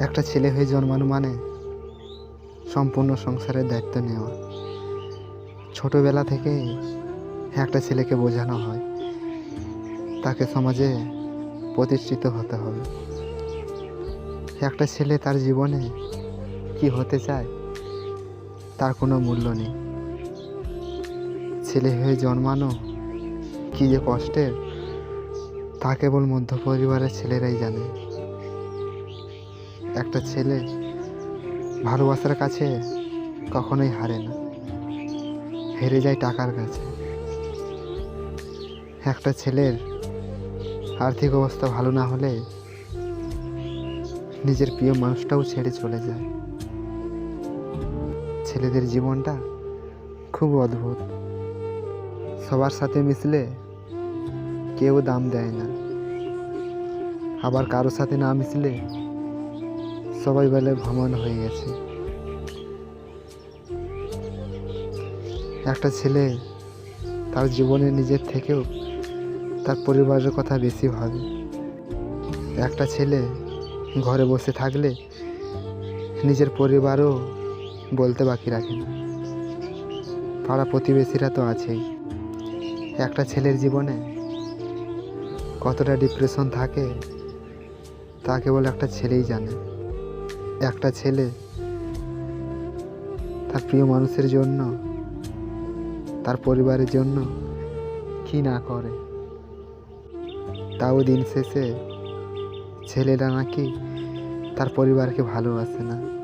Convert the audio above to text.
একটা ছেলে হয়ে জন্মানো মানে সম্পূর্ণ সংসারের দায়িত্ব নেওয়া। ছোটবেলা থেকে একটা ছেলেকে বোঝানো হয় তাকে সমাজে প্রতিষ্ঠিত হতে হবে। একটা ছেলে তার জীবনে কি হতে চায় তার কোনো মূল্য নেই। ছেলে হয়ে জন্মানো কি যে কষ্টের তা কেবল মধ্য পরিবারের ছেলেরাই জানে। একটা ছেলে ভালোবাসার কাছে কখনোই হারে না, হেরে যায় টাকার কাছে। একটা ছেলের আর্থিক অবস্থা ভালো না হলে নিজের প্রিয় মানুষটাও ছেড়ে চলে যায়। ছেলেদের জীবনটা খুব অদ্ভুত। সবার সাথে মিশলে কেউ দাম দেয় না, আবার কারোর সাথে না মিশলে সবাই বলে ভ্রমণ হয়ে গেছে। একটা ছেলে তার জীবনে নিজের থেকেও তার পরিবারের কথা বেশি ভাবে। একটা ছেলে ঘরে বসে থাকলে নিজের পরিবারও বলতে বাকি রাখে না। পাড়া প্রতিবেশীরা তো আছেই। একটা ছেলের জীবনে কতটা ডিপ্রেশন থাকে তা কেবল একটা ছেলেই জানে। একটা ছেলে তার প্রিয় মানুষের জন্য, তার পরিবারের জন্য কি না করে। তাও দিন শেষে ছেলেরা নাকি তার পরিবারকে ভালোবাসে না।